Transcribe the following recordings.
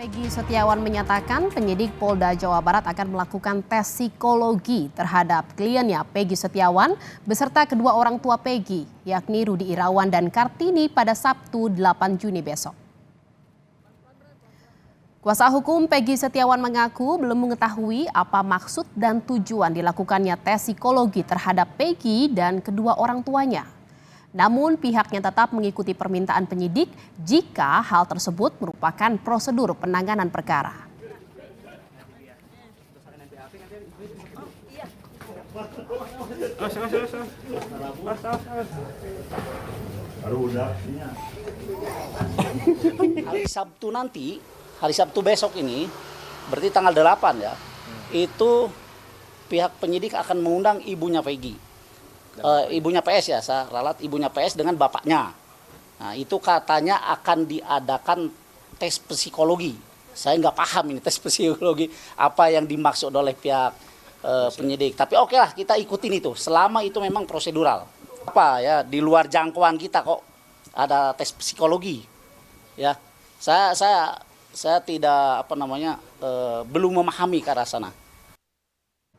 Peggy Setiawan menyatakan penyidik Polda Jawa Barat akan melakukan tes psikologi terhadap kliennya Peggy Setiawan beserta kedua orang tua Peggy, yakni Rudi Irawan dan Kartini pada Sabtu 8 Juni besok. Kuasa hukum Peggy Setiawan mengaku belum mengetahui apa maksud dan tujuan dilakukannya tes psikologi terhadap Peggy dan kedua orang tuanya. Namun pihaknya tetap mengikuti permintaan penyidik jika hal tersebut merupakan prosedur penanganan perkara. Hari Sabtu nanti, hari Sabtu besok ini, berarti tanggal 8 ya, itu pihak penyidik akan mengundang ibunya Peggy. Ibunya PS ya, saya ralat ibunya PS dengan bapaknya. Nah, itu katanya akan diadakan tes psikologi. Saya nggak paham ini tes psikologi apa yang dimaksud oleh pihak penyidik. Tapi oke lah, kita ikutin itu. Selama itu memang prosedural. Apa ya, di luar jangkauan kita kok ada tes psikologi. Ya, saya tidak belum memahami ke arah sana.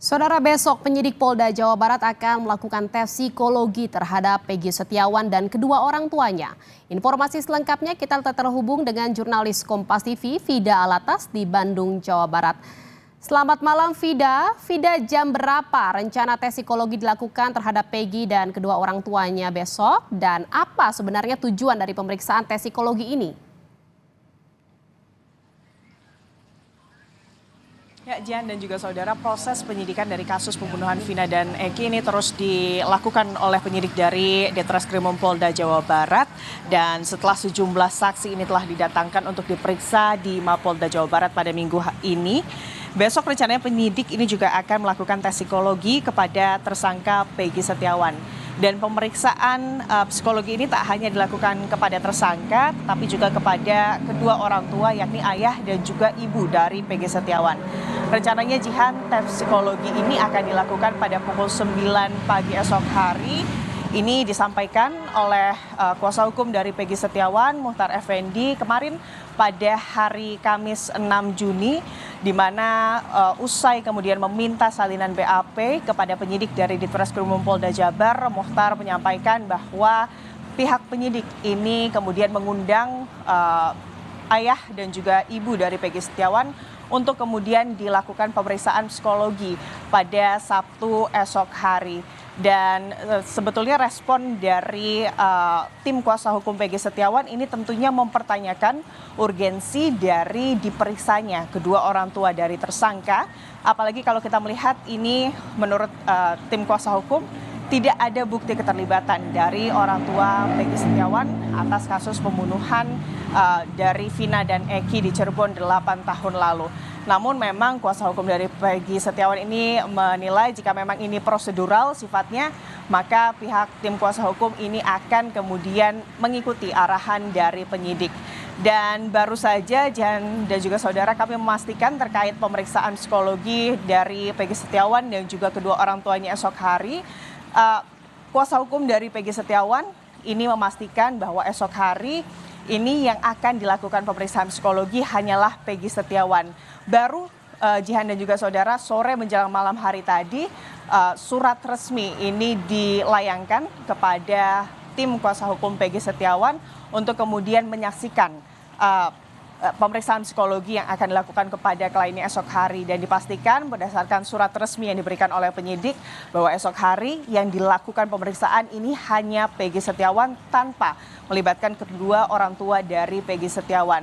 Saudara, besok penyidik Polda Jawa Barat akan melakukan tes psikologi terhadap Peggy Setiawan dan kedua orang tuanya. Informasi selengkapnya kita terhubung dengan jurnalis Kompas TV, Fida Alatas di Bandung, Jawa Barat. Selamat malam Fida. Fida, jam berapa rencana tes psikologi dilakukan terhadap Peggy dan kedua orang tuanya besok? Dan apa sebenarnya tujuan dari pemeriksaan tes psikologi ini? Ya, Jihan dan juga saudara, proses penyidikan dari kasus pembunuhan Vina dan Eki ini terus dilakukan oleh penyidik dari Ditreskrimum Polda Jawa Barat. Dan setelah sejumlah saksi ini telah didatangkan untuk diperiksa di Mapolda Jawa Barat pada minggu ini, besok rencananya penyidik ini juga akan melakukan tes psikologi kepada tersangka Peggy Setiawan. Dan pemeriksaan psikologi ini tak hanya dilakukan kepada tersangka, tapi juga kepada kedua orang tua, yakni ayah dan juga ibu dari Peggy Setiawan. Rencananya Jihan, tes psikologi ini akan dilakukan pada pukul 9 pagi esok hari. Ini disampaikan oleh kuasa hukum dari Peggy Setiawan, Muhtar Effendi, kemarin pada hari Kamis 6 Juni, di mana usai kemudian meminta salinan BAP kepada penyidik dari Ditreskrimum Polda Jabar, Muhtar menyampaikan bahwa pihak penyidik ini kemudian mengundang ayah dan juga ibu dari Peggy Setiawan untuk kemudian dilakukan pemeriksaan psikologi pada Sabtu esok hari. Dan sebetulnya respon dari tim kuasa hukum Peggy Setiawan ini tentunya mempertanyakan urgensi dari diperiksanya kedua orang tua dari tersangka. Apalagi kalau kita melihat ini menurut tim kuasa hukum tidak ada bukti keterlibatan dari orang tua Peggy Setiawan atas kasus pembunuhan dari Vina dan Eki di Cirebon 8 tahun lalu. Namun memang kuasa hukum dari Peggy Setiawan ini menilai jika memang ini prosedural sifatnya, maka pihak tim kuasa hukum ini akan kemudian mengikuti arahan dari penyidik. Dan baru saja Jan dan juga saudara, kami memastikan terkait pemeriksaan psikologi dari Peggy Setiawan dan juga kedua orang tuanya esok hari. Kuasa hukum dari Peggy Setiawan ini memastikan bahwa esok hari ini yang akan dilakukan pemeriksaan psikologi hanyalah Peggy Setiawan. Baru Jihan dan juga saudara, sore menjelang malam hari tadi surat resmi ini dilayangkan kepada tim kuasa hukum Peggy Setiawan untuk kemudian menyaksikan pemeriksaan psikologi yang akan dilakukan kepada kliennya esok hari. Dan dipastikan berdasarkan surat resmi yang diberikan oleh penyidik bahwa esok hari yang dilakukan pemeriksaan ini hanya Peggy Setiawan tanpa melibatkan kedua orang tua dari Peggy Setiawan.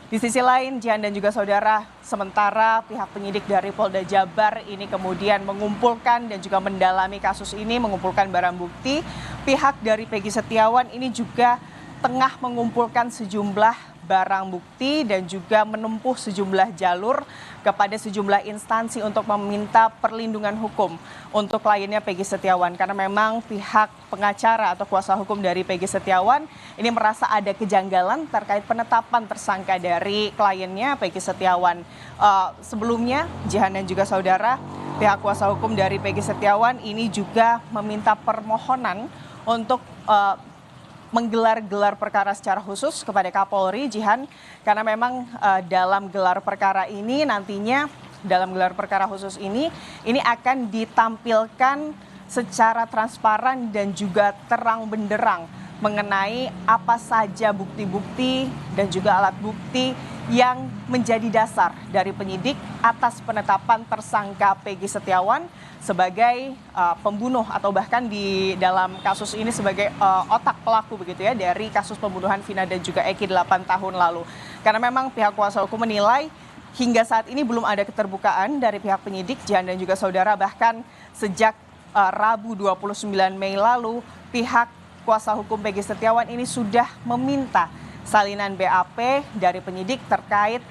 Di sisi lain, Jihan dan juga saudara, sementara pihak penyidik dari Polda Jabar ini kemudian mengumpulkan dan juga mendalami kasus ini, mengumpulkan barang bukti, pihak dari Peggy Setiawan ini juga tengah mengumpulkan sejumlah barang bukti dan juga menempuh sejumlah jalur kepada sejumlah instansi untuk meminta perlindungan hukum untuk kliennya Peggy Setiawan. Karena memang pihak pengacara atau kuasa hukum dari Peggy Setiawan ini merasa ada kejanggalan terkait penetapan tersangka dari kliennya Peggy Setiawan. Sebelumnya, Jihan dan juga saudara, pihak kuasa hukum dari Peggy Setiawan ini juga meminta permohonan untuk menggelar gelar perkara secara khusus kepada Kapolri, Jihan, karena memang dalam gelar perkara ini nantinya, dalam gelar perkara khusus ini akan ditampilkan secara transparan dan juga terang benderang mengenai apa saja bukti-bukti dan juga alat bukti yang menjadi dasar dari penyidik atas penetapan tersangka Peggy Setiawan sebagai pembunuh atau bahkan di dalam kasus ini sebagai otak pelaku begitu ya dari kasus pembunuhan Vina dan juga Eki 8 tahun lalu. Karena memang pihak kuasa hukum menilai hingga saat ini belum ada keterbukaan dari pihak penyidik, Jihan dan juga saudara, bahkan sejak Rabu 29 Mei lalu pihak kuasa hukum Peggy Setiawan ini sudah meminta salinan BAP dari penyidik terkait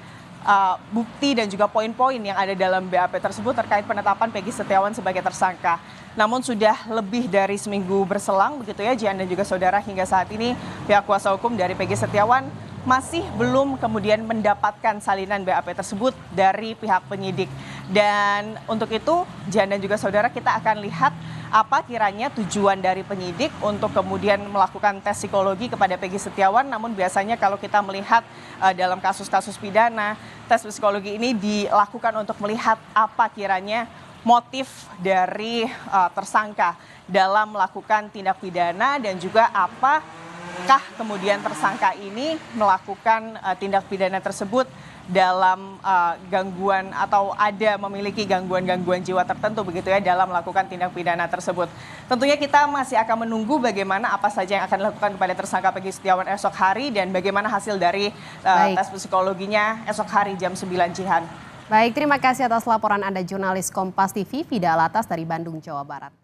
bukti dan juga poin-poin yang ada dalam BAP tersebut terkait penetapan Peggy Setiawan sebagai tersangka. Namun sudah lebih dari seminggu berselang begitu ya Jihan dan juga saudara, hingga saat ini pihak kuasa hukum dari Peggy Setiawan masih belum kemudian mendapatkan salinan BAP tersebut dari pihak penyidik. Dan untuk itu Jihan dan juga saudara, kita akan lihat apa kiranya tujuan dari penyidik untuk kemudian melakukan tes psikologi kepada Peggy Setiawan. Namun biasanya kalau kita melihat dalam kasus-kasus pidana, tes psikologi ini dilakukan untuk melihat apa kiranya motif dari tersangka dalam melakukan tindak pidana dan juga apakah kemudian tersangka ini melakukan tindak pidana tersebut dalam gangguan atau ada memiliki gangguan-gangguan jiwa tertentu begitu ya dalam melakukan tindak pidana tersebut. Tentunya kita masih akan menunggu bagaimana apa saja yang akan dilakukan kepada tersangka Peggy Setiawan esok hari dan bagaimana hasil dari tes psikologinya esok hari jam 9, Jihan. Baik, terima kasih atas laporan Anda jurnalis Kompas TV, Vida Alatas dari Bandung, Jawa Barat.